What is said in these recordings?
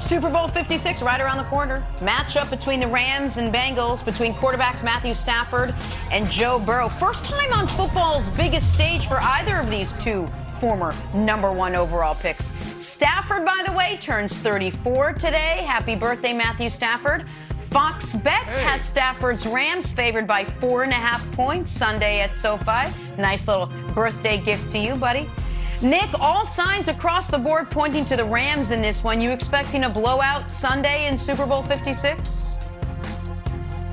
Super Bowl 56 right around the corner. Matchup between the Rams and Bengals, between quarterbacks Matthew Stafford and Joe Burrow. First time on football's biggest stage for either of these two former #1 overall picks. Stafford, by the way, turns 34 today. Happy birthday, Matthew Stafford. Fox Bet has Stafford's Rams favored by 4.5 points Sunday at SoFi. Nice little birthday gift to you, buddy. Nick, all signs across the board pointing to the Rams in this one. You expecting a blowout Sunday in Super Bowl 56?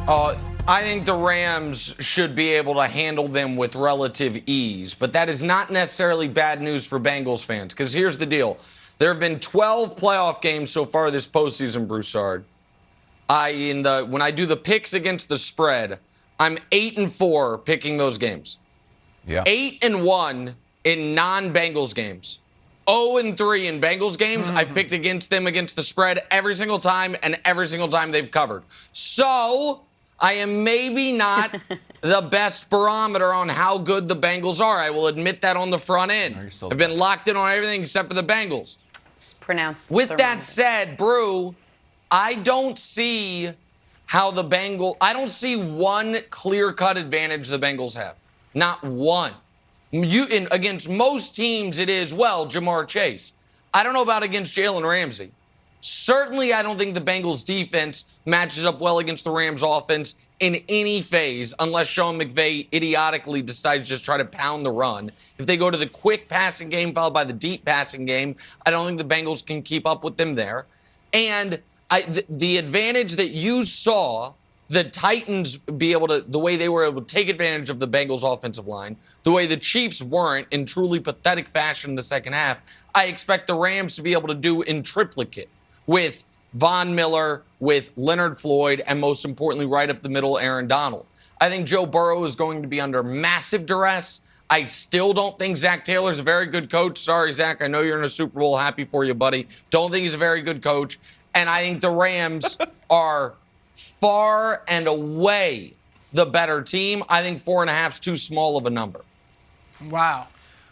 I think the Rams should be able to handle them with relative ease, but that is not necessarily bad news for Bengals fans, because here's the deal. There have been 12 playoff games so far this postseason, Broussard. When I do the picks against the spread, I'm 8-4 picking those games. Yeah. 8-1 in non-Bengals games. 0-3 in Bengals games. I've picked against them against the spread every single time, and every single time they've covered. So I am maybe not the best barometer on how good the Bengals are. I will admit that on the front end. I've been locked in on everything except for the Bengals. It's pronounced. With that said, Brew, I don't see how I don't see one clear-cut advantage the Bengals have. Not one. Against most teams, it is, Jamar Chase. I don't know about against Jalen Ramsey. Certainly, I don't think the Bengals' defense matches up well against the Rams' offense in any phase, unless Sean McVay idiotically decides to just try to pound the run. If they go to the quick passing game followed by the deep passing game, I don't think the Bengals can keep up with them there. And the advantage that you saw the Titans the way they were able to take advantage of the Bengals offensive line, the way the Chiefs weren't in truly pathetic fashion in the second half, I expect the Rams to be able to do in triplicate with Von Miller, with Leonard Floyd, and most importantly, right up the middle, Aaron Donald. I think Joe Burrow is going to be under massive duress. I still don't think Zach Taylor's a very good coach. Sorry, Zach, I know you're in a Super Bowl. Happy for you, buddy. Don't think he's a very good coach. And I think the Rams are far and away the better team. I think 4.5 is too small of a number. Wow.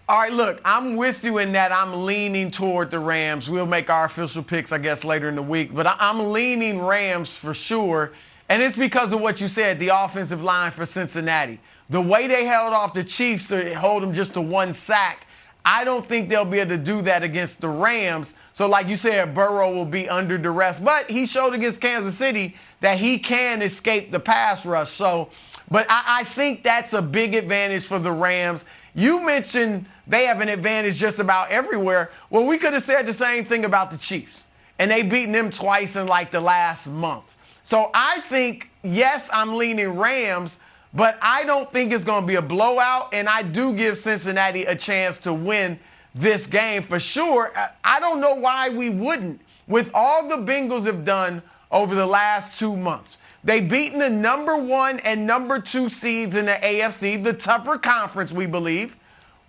All right, look, I'm with you in that I'm leaning toward the Rams. We'll make our official picks, I guess, later in the week. But I'm leaning Rams for sure. And it's because of what you said, the offensive line for Cincinnati. The way they held off the Chiefs to hold them just to 1 sack, I don't think they'll be able to do that against the Rams. So like you said, Burrow will be under duress. But he showed against Kansas City that he can escape the pass rush. But I think that's a big advantage for the Rams. You mentioned they have an advantage just about everywhere. Well, we could have said the same thing about the Chiefs. And they beaten them twice in like the last month. So I think, yes, I'm leaning Rams, but I don't think it's going to be a blowout, and I do give Cincinnati a chance to win this game for sure. I don't know why we wouldn't. With all the Bengals have done over the last 2 months, they've beaten the #1 and #2 seeds in the AFC, the tougher conference, we believe,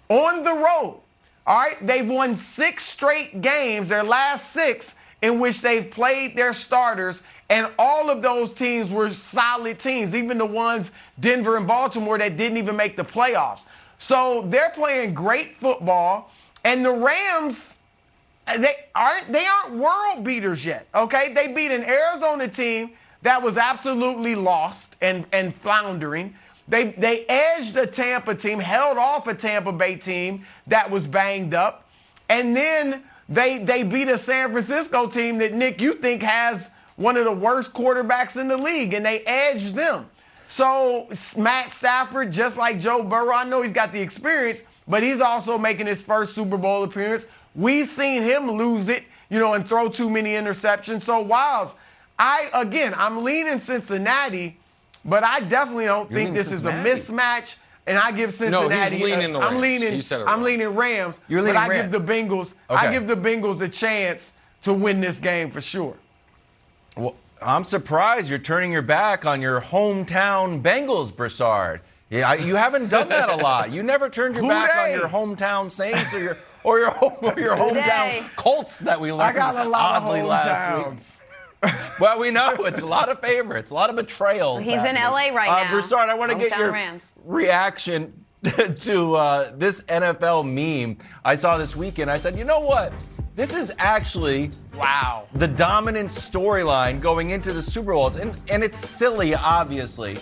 on the road. All right, they've won 6 straight games, their last 6, in which they've played their starters, and all of those teams were solid teams, even the ones, Denver and Baltimore, that didn't even make the playoffs. So they're playing great football, and the Rams, they aren't world beaters yet, okay? They beat an Arizona team that was absolutely lost and floundering. They edged a Tampa team, held off a Tampa Bay team that was banged up, and then they beat a San Francisco team that, Nick, you think has one of the worst quarterbacks in the league, and they edged them. So Matt Stafford, just like Joe Burrow, I know he's got the experience, but he's also making his first Super Bowl appearance. We've seen him lose it, and throw too many interceptions. So, Wiles, I'm leaning Cincinnati, but I definitely don't think this is a mismatch. And I give Cincinnati. No, he's leaning the Rams. I'm leaning Rams. You're leaning Rams. Give the Bengals. Okay. I give the Bengals a chance to win this game for sure. Well, I'm surprised you're turning your back on your hometown Bengals, Broussard. Yeah, you haven't done that a lot. You never turned your back on your hometown Saints or your hometown Colts that we learned. I got a lot of hometowns. last week. Well, we know it's a lot of favorites, a lot of betrayals. He's in L.A. right now. Broussard, I want to get your reaction to this NFL meme I saw this weekend. I said, you know what? This is actually the dominant storyline going into the Super Bowls. And it's silly, obviously,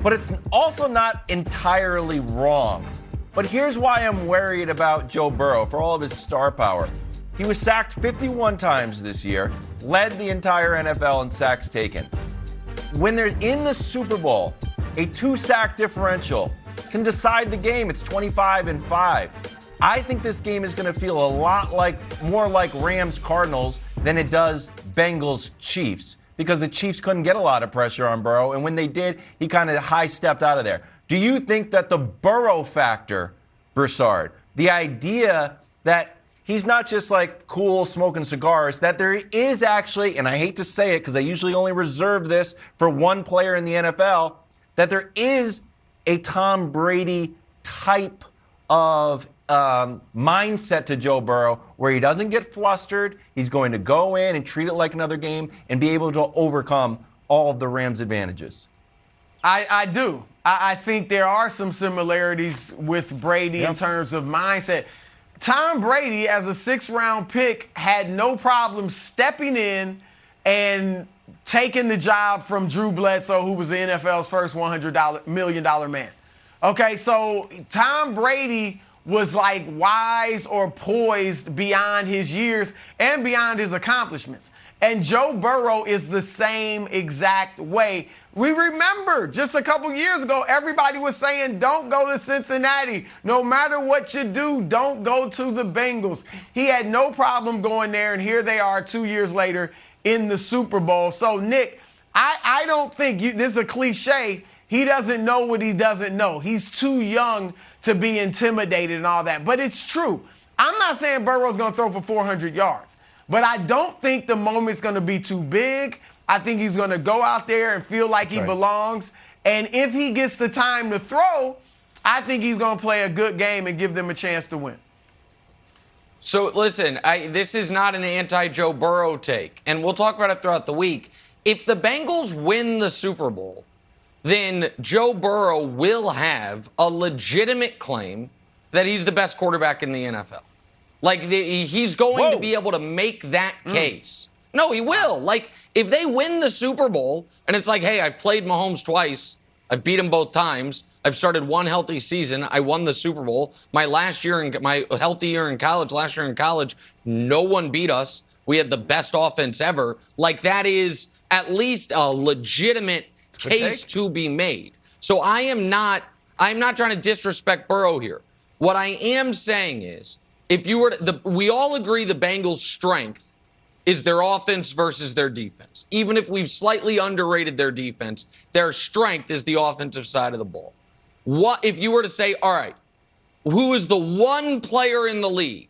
but it's also not entirely wrong. But here's why I'm worried about Joe Burrow for all of his star power. He was sacked 51 times this year, led the entire NFL in sacks taken. When they're in the Super Bowl, a 2-sack differential can decide the game. It's 25-5. I think this game is going to feel a lot more like Rams-Cardinals than it does Bengals-Chiefs, because the Chiefs couldn't get a lot of pressure on Burrow, and when they did, he kind of high-stepped out of there. Do you think that the Burrow factor, Broussard, the idea that he's not just like cool smoking cigars, that there is actually, and I hate to say it because I usually only reserve this for one player in the NFL, that there is a Tom Brady type of mindset to Joe Burrow where he doesn't get flustered. He's going to go in and treat it like another game and be able to overcome all of the Rams' advantages. I do. I think there are some similarities with Brady in terms of mindset. Tom Brady, as a 6th-round pick, had no problem stepping in and taking the job from Drew Bledsoe, who was the NFL's first $100 million man. Okay, so Tom Brady was like wise or poised beyond his years and beyond his accomplishments. And Joe Burrow is the same exact way. We remember just a couple years ago, everybody was saying, don't go to Cincinnati. No matter what you do, don't go to the Bengals. He had no problem going there, and here they are 2 years later in the Super Bowl. So, Nick, I don't think this is a cliche. He doesn't know what he doesn't know. He's too young to be intimidated and all that. But it's true. I'm not saying Burrow's going to throw for 400 yards, but I don't think the moment's going to be too big. I think he's going to go out there and feel like he belongs. And if he gets the time to throw, I think he's going to play a good game and give them a chance to win. So, listen, this is not an anti-Joe Burrow take, and we'll talk about it throughout the week. If the Bengals win the Super Bowl, then Joe Burrow will have a legitimate claim that he's the best quarterback in the NFL. Like, he's going to be able to make that case. No, he will. Like, if they win the Super Bowl, and it's like, hey, I've played Mahomes twice. I've beat him both times. I've started one healthy season. I won the Super Bowl. My healthy year in college, last year in college, no one beat us. We had the best offense ever. Like, that is at least a legitimate case to be made. So I'm not trying to disrespect Burrow here. What I am saying is, if you were we all agree the Bengals' strength is their offense versus their defense. Even if we've slightly underrated their defense, their strength is the offensive side of the ball. What if you were to say, all right, who is the one player in the league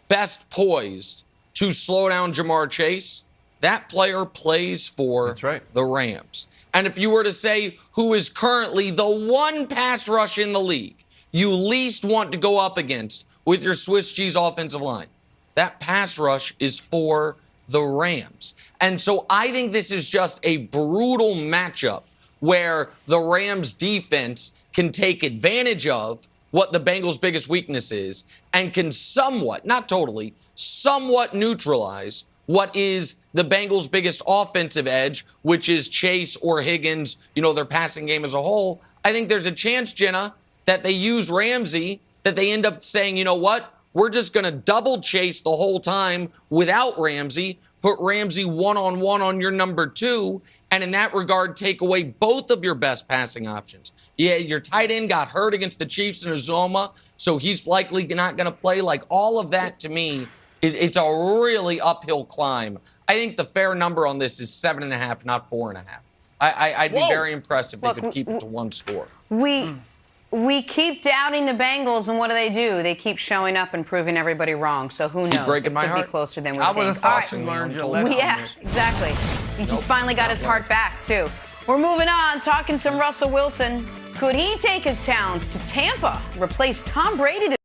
best poised to slow down Jamar Chase? That player plays for the Rams. And if you were to say who is currently the one pass rush in the league you least want to go up against with your Swiss cheese offensive line, that pass rush is for the Rams. And so I think this is just a brutal matchup where the Rams defense can take advantage of what the Bengals' biggest weakness is and can somewhat, not totally, somewhat neutralize what is the Bengals' biggest offensive edge, which is Chase or Higgins, their passing game as a whole. I think there's a chance, Jenna, that they use Ramsey, that they end up saying, you know what? We're just going to double chase the whole time without Ramsey, put Ramsey one-on-one on your number 2, and in that regard, take away both of your best passing options. Yeah, your tight end got hurt against the Chiefs in Uzoma, so he's likely not going to play. Like, all of that, to me, it's a really uphill climb. I think the fair number on this is 7.5, not 4.5. I'd be very impressed if they could keep it to one score. We keep doubting the Bengals, and what do? They keep showing up and proving everybody wrong. So who knows? Breaking my heart. Be closer than we I think. would have thought you learned your lesson. Yeah, exactly. He's finally got his heart back, too. We're moving on, talking some Russell Wilson. Could he take his talents to Tampa, replace Tom Brady?